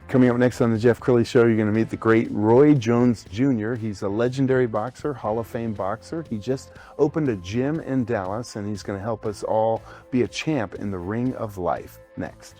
Coming up next on the Jeff Crilley Show, you're going to meet the great Roy Jones Jr. He's a legendary boxer, Hall of Fame boxer. He just opened a gym in Dallas, and he's going to help us all be a champ in the ring of life. Next.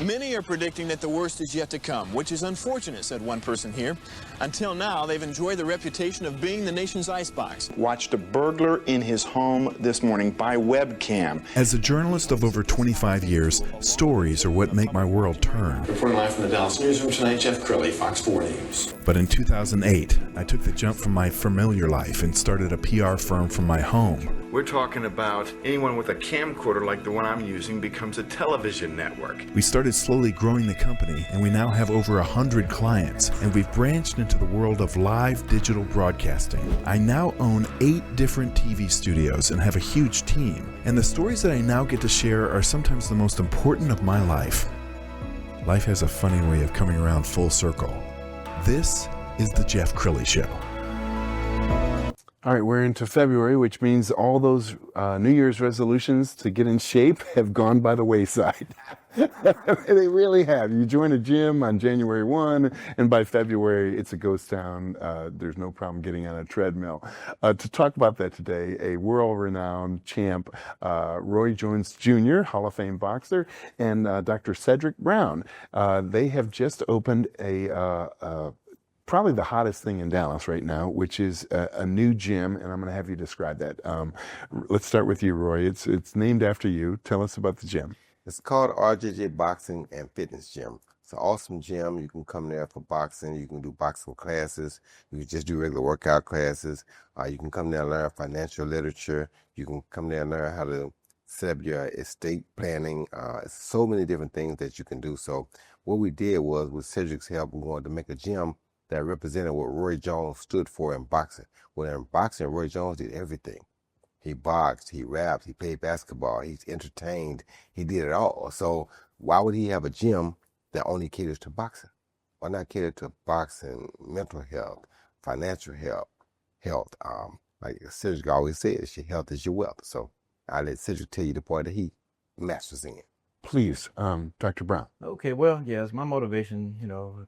Many are predicting that the worst is yet to come, which is unfortunate, said one person here. Until now, they've enjoyed the reputation of being the nation's icebox. Watched a burglar in his home this morning by webcam. As a journalist of over 25 years, stories are what make my world turn. Reporting live from the Dallas newsroom tonight, Jeff Crilley, Fox 4 News. But in 2008, I took the jump from my familiar life and started a PR firm from my home. We're talking about anyone with a camcorder like the one I'm using becomes a television network. We started slowly growing the company, and we now have over 100 clients, and we've branched into the world of live digital broadcasting. I now own 8 different TV studios and have a huge team, and the stories that I now get to share are sometimes the most important of my life. Life has a funny way of coming around full circle. This is the Jeff Crilley Show. All right, we're into February, which means all those New Year's resolutions to get in shape have gone by the wayside. They really have. You join a gym on January 1, and by February, it's a ghost town. There's no problem getting on a treadmill. To talk about that today, a world-renowned champ, Roy Jones Jr., Hall of Fame boxer, and Dr. Cedric Brown. They have just opened probably the hottest thing in Dallas right now, which is a new gym, and I'm going to have you describe that. Let's start with you, Roy. It's named after you. Tell us about the gym. It's called RJJ Boxing and Fitness Gym. It's an awesome gym. You can come there for boxing. You can do boxing classes. You can just do regular workout classes. You can come there and learn financial literature. You can come there and learn how to set up your estate planning. So many different things that you can do. So what we did was, with Cedric's help, we wanted to make a gym that represented what Roy Jones stood for in boxing. Well, in boxing, Roy Jones did everything. He boxed, he rapped, he played basketball, he's entertained, he did it all. So why would he have a gym that only caters to boxing? Why not cater to boxing, mental health, financial health? Like Cedric always says, your health is your wealth. So I let Cedric tell you the part that he masters in. Please, Dr. Brown. Okay, well, yes, my motivation,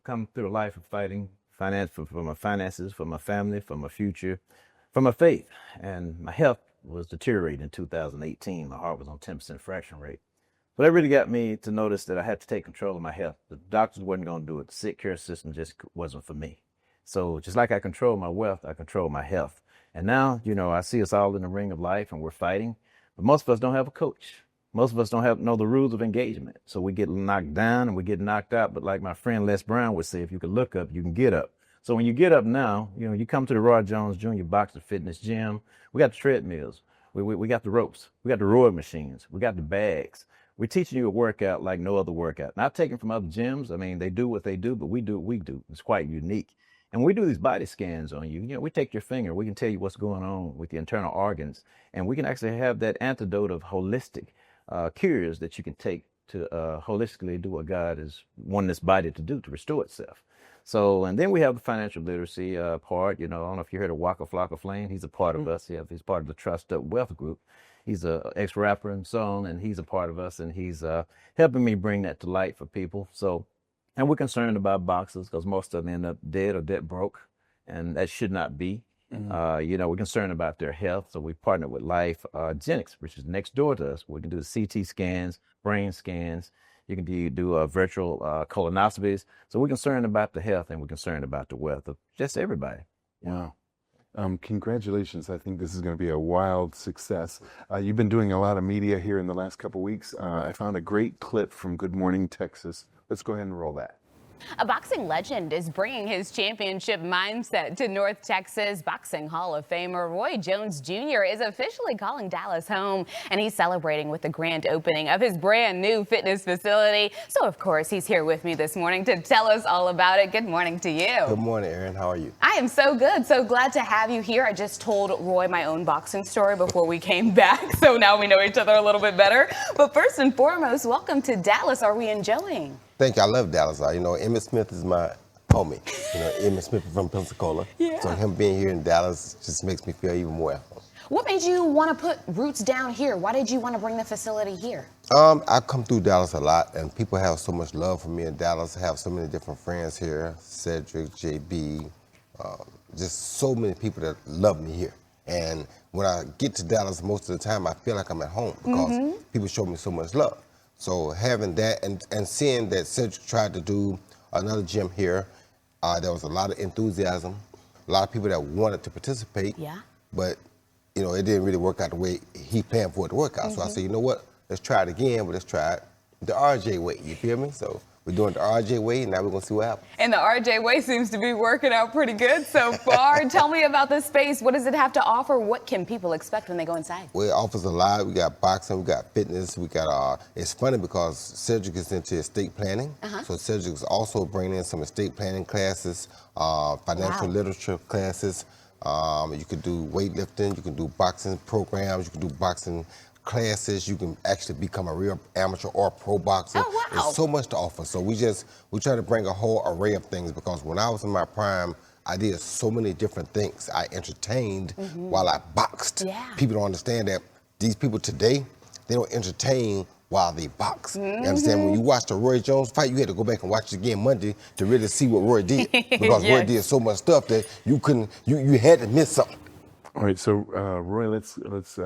come through a life of fighting for my finances, for my family, for my future, for my faith. And my health was deteriorating in 2018. My heart was on 10% fraction rate. So that really got me to notice that I had to take control of my health. The doctors wasn't going to do it. The sick care system just wasn't for me. So just like I control my wealth, I control my health. And now, I see us all in the ring of life and we're fighting, but most of us don't have a coach. Most of us don't know the rules of engagement. So we get knocked down and we get knocked out. But like my friend Les Brown would say, if you can look up, you can get up. So when you get up now, you come to the Roy Jones Jr. Boxer Fitness Gym. We got the treadmills. We got the ropes. We got the rowing machines. We got the bags. We're teaching you a workout like no other workout. Not taken from other gyms. I mean, they do what they do, but we do what we do. It's quite unique. And we do these body scans on you. We take your finger. We can tell you what's going on with the internal organs. And we can actually have that antidote of holistic cures that you can take to holistically do what God has wanted this body to do, to restore itself. So, and then we have the financial literacy part. I don't know if you heard of Waka Flocka Flame. He's a part of us. He's part of the Trust Up Wealth Group. He's an ex-rapper and so on, and he's a part of us, and he's helping me bring that to light for people. So, and we're concerned about boxers because most of them end up dead or debt broke, and that should not be. Mm-hmm. We're concerned about their health, so we partner with Life Genics, which is next door to us. We can do the CT scans, brain scans. You can do virtual colonoscopies. So we're concerned about the health and we're concerned about the wealth of just everybody. Wow. Congratulations. I think this is going to be a wild success. You've been doing a lot of media here in the last couple of weeks. I found a great clip from Good Morning Texas. Let's go ahead and roll that. A boxing legend is bringing his championship mindset to North Texas. Boxing Hall of Famer Roy Jones Jr. is officially calling Dallas home, and he's celebrating with the grand opening of his brand new fitness facility. So, of course, he's here with me this morning to tell us all about it. Good morning to you. Good morning, Erin. How are you? I am so good. So glad to have you here. I just told Roy my own boxing story before we came back, so now we know each other a little bit better. But first and foremost, welcome to Dallas. Are we enjoying? Thank you. I love Dallas. Emmett Smith is my homie. Emmett Smith from Pensacola. Yeah. So him being here in Dallas just makes me feel even more at home. What made you want to put roots down here? Why did you want to bring the facility here? I come through Dallas a lot, and people have so much love for me in Dallas. I have so many different friends here, Cedric, JB, just so many people that love me here. And when I get to Dallas, most of the time, I feel like I'm at home because people show me so much love. So having that and seeing that Cedric tried to do another gym here, there was a lot of enthusiasm, a lot of people that wanted to participate. Yeah. But, you know, it didn't really work out the way he planned for it to work out. So I said, you know what? Let's try it again, but let's try it the RJ way. You feel me? So we're doing the RJ way, and now we're going to see what happens. And the RJ way seems to be working out pretty good so far. Tell me about this space. What does it have to offer? What can people expect when they go inside? Well, it offers a lot. We got boxing, we got fitness, we got, it's funny because Cedric is into estate planning. So Cedric is also bringing in some estate planning classes, financial literature classes. You can do weightlifting, you can do boxing programs, you can do boxing classes, you can actually become a real amateur or pro boxer. Oh, wow. There's so much to offer. So we try to bring a whole array of things because when I was in my prime, I did so many different things. I entertained while I boxed. Yeah. People don't understand that these people today, they don't entertain while they box. You understand? When you watch the Roy Jones fight, you had to go back and watch it again Monday to really see what Roy did. Because Roy did so much stuff that you had to miss something. All right, so Roy, let's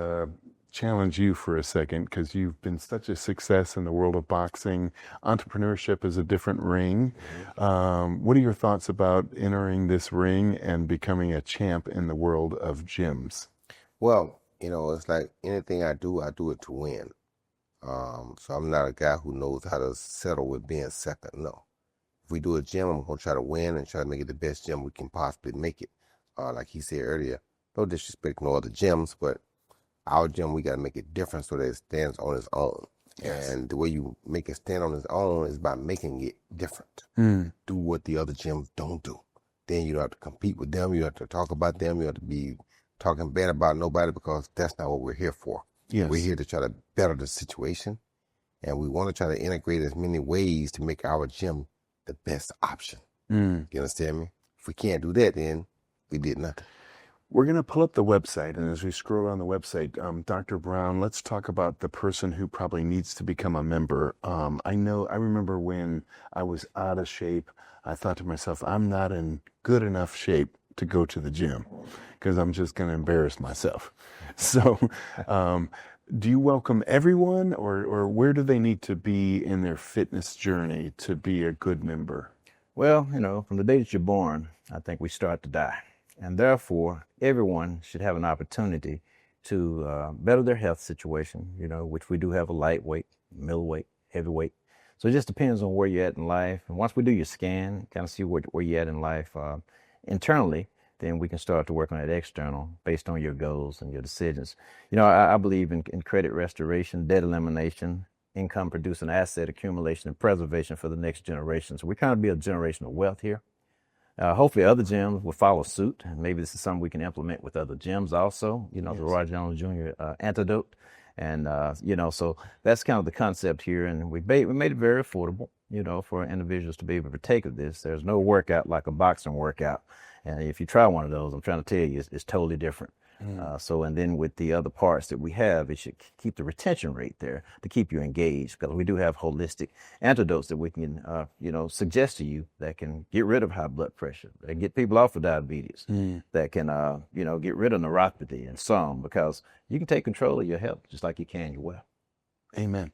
challenge you for a second because you've been such a success in the world of boxing. Entrepreneurship is a different ring. What are your thoughts about entering this ring and becoming a champ in the world of gyms? Well, you know, it's like anything I do it to win. So I'm not a guy who knows how to settle with being second. No. If we do a gym, I'm going to try to win and try to make it the best gym we can possibly make it. Like he said earlier, no disrespect to no other gyms, but our gym, we got to make it different so that it stands on its own. Yes. And the way you make it stand on its own is by making it different. Do what the other gyms don't do. Then you don't have to compete with them. You don't have to talk about them. You don't have to be talking bad about nobody because that's not what we're here for. Yes. We're here to try to better the situation. And we want to try to integrate as many ways to make our gym the best option. You understand me? If we can't do that, then we did nothing. We're going to pull up the website, and as we scroll on the website, Dr. Brown, let's talk about the person who probably needs to become a member. I remember when I was out of shape, I thought to myself, I'm not in good enough shape to go to the gym because I'm just going to embarrass myself. So do you welcome everyone, or where do they need to be in their fitness journey to be a good member? Well, you know, from the day that you're born, I think we start to die. And therefore, everyone should have an opportunity to better their health situation, you know, which we do have a lightweight, middleweight, heavyweight. So it just depends on where you're at in life. And once we do your scan, kind of see where you're at in life internally, then we can start to work on that external based on your goals and your decisions. You know, I believe in credit restoration, debt elimination, income producing asset accumulation, and preservation for the next generation. So we're trying to be a generation of wealth here. Hopefully other gyms will follow suit, and maybe this is something we can implement with other gyms also, you know, the Roy Jones Jr. Antidote. And, you know, so that's kind of the concept here. And we made it very affordable, you know, for individuals to be able to partake of this. There's no workout like a boxing workout. And if you try one of those, I'm trying to tell you, it's totally different. And then with the other parts that we have, it should keep the retention rate there to keep you engaged, because we do have holistic antidotes that we can, you know, suggest to you that can get rid of high blood pressure, that can get people off of diabetes, that can, you know, get rid of neuropathy and some, because you can take control of your health just like you can your wealth. Amen.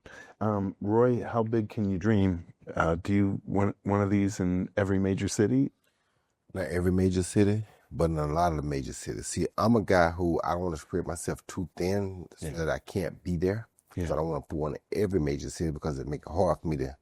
Roy, how big can you dream? Do you want one of these in every major city? Not every major city, but in a lot of the major cities. See, I'm a guy who I don't want to spread myself too thin so that I can't be there. So I don't want to put one in every major city because it make it hard for me to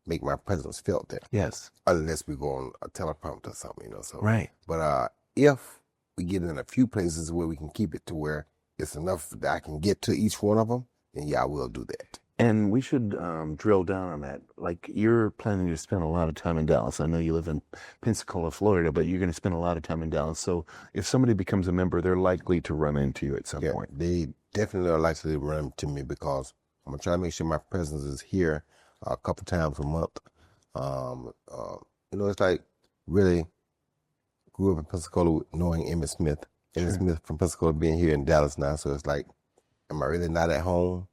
make my presence felt there. Yes. Unless we go on a teleprompter or something, you know. So. Right. But if we get in a few places where we can keep it to where it's enough that I can get to each one of them, then I will do that. And we should drill down on that. Like, you're planning to spend a lot of time in Dallas. I know you live in Pensacola, Florida, but you're going to spend a lot of time in Dallas. So if somebody becomes a member, they're likely to run into you at some point. They definitely are likely to run into me because I'm going to try to make sure my presence is here a couple times a month. You know, it's like really grew up in Pensacola knowing Emmitt Smith. And it's from Pensacola being here in Dallas now. So it's like, am I really not at home?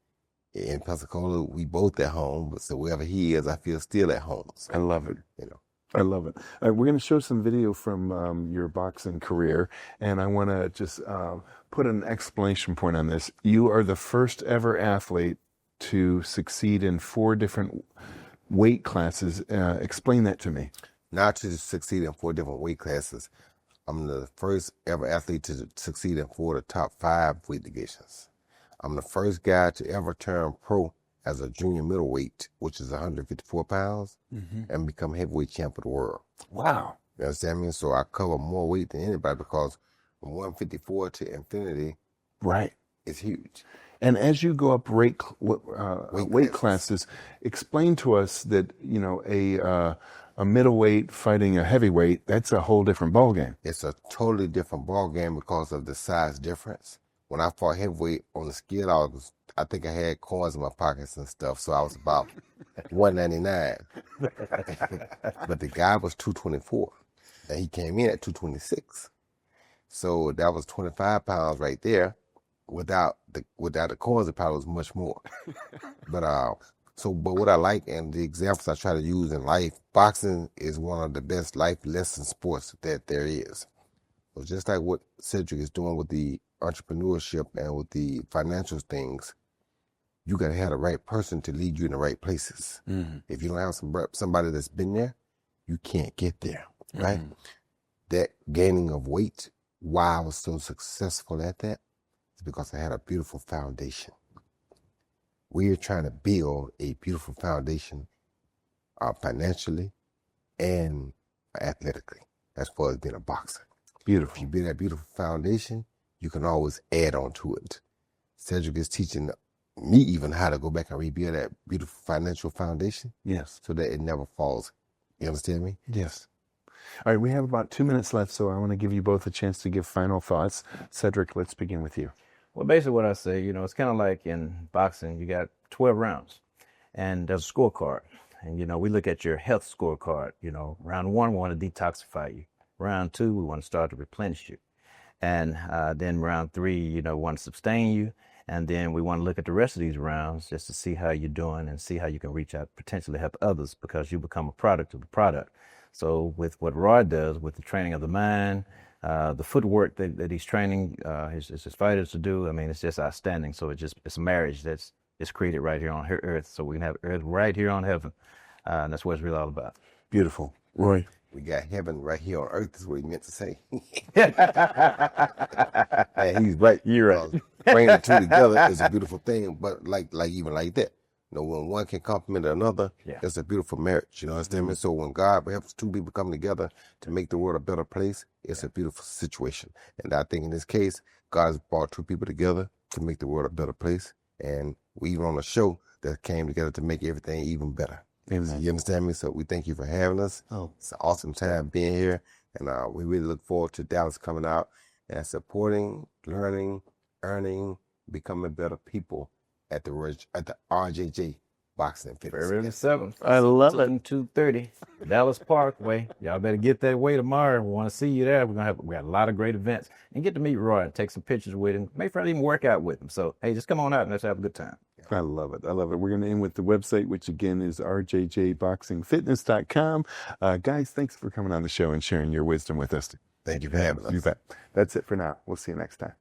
In Pensacola, we both at home, but so wherever he is, I feel still at home. So, I love it. you know. I love it. We're going to show some video from your boxing career, and I want to just put an exclamation point on this. You are the first ever athlete to succeed in 4 different weight classes. Explain that to me. Not to succeed in 4 different weight classes. I'm the first ever athlete to succeed in 4 of the top 5 weight divisions. I'm the first guy to ever turn pro as a junior middleweight, which is 154 pounds, and become heavyweight champ of the world. Wow. You understand me? So I cover more weight than anybody because from 154 to infinity, Right. is huge. And as you go up weight classes, explain to us that, you know, a middleweight fighting a heavyweight, that's a whole different ballgame. It's a totally different ball game because of the size difference. When I fought heavyweight on the scale, I think I had coins in my pockets and stuff, so I was about 199. But the guy was 224, and he came in at 226. So that was 25 pounds right there. Without the coins, it probably was much more. But what I like and the examples I try to use in life, boxing is one of the best life lesson sports that there is. So just like what Cedric is doing with the entrepreneurship and with the financial things, you got to have the right person to lead you in the right places. If you don't have somebody that's been there, you can't get there, right? That gaining of weight, why I was so successful at that, is because I had a beautiful foundation. We're trying to build a beautiful foundation financially and athletically, as far as being a boxer. Beautiful. If you build that beautiful foundation, you can always add on to it. Cedric is teaching me even how to go back and rebuild that beautiful financial foundation. Yes. So that it never falls. You understand me? Yes. All right, we have about 2 minutes left, so I want to give you both a chance to give final thoughts. Cedric, let's begin with you. Well, basically what I say, you know, it's kind of like in boxing, you got 12 rounds and there's a scorecard. And, you know, we look at your health scorecard. You know, round 1, we want to detoxify you. Round 2, we want to start to replenish you. And then round 3, you know, we want to sustain you. And then we want to look at the rest of these rounds just to see how you're doing and see how you can reach out, potentially help others, because you become a product of the product. So with what Roy does with the training of the mind, the footwork that he's training his fighters to do, I mean, it's just outstanding. So it's a marriage that's created right here on earth. So we can have earth right here on heaven. And that's what it's really all about. Beautiful. Roy? We got heaven right here on earth, is what he meant to say. And he's right. You're right. Bringing the two together is a beautiful thing, but like even like that. You know, when one can complement another, it's a beautiful marriage. You know what I'm saying? So when God helps 2 people come together to make the world a better place, it's a beautiful situation. And I think in this case, God has brought 2 people together to make the world a better place. And we even on a show that came together to make everything even better. Amen. You understand me? So we thank you for having us. It's an awesome time being here. And we really look forward to Dallas coming out and supporting, learning, earning, becoming better people at the RJJ Boxing and Fitness. February 7th. I love it. 2:30, Dallas Parkway. Y'all better get that way tomorrow. We want to see you there. We got a lot of great events. And get to meet Roy and take some pictures with him. Maybe even work out with him. So, hey, just come on out and let's have a good time. I love it. I love it. We're going to end with the website, which again is rjjboxingfitness.com. Guys, thanks for coming on the show and sharing your wisdom with us. Thank you for having us. You bet. That's it for now. We'll see you next time.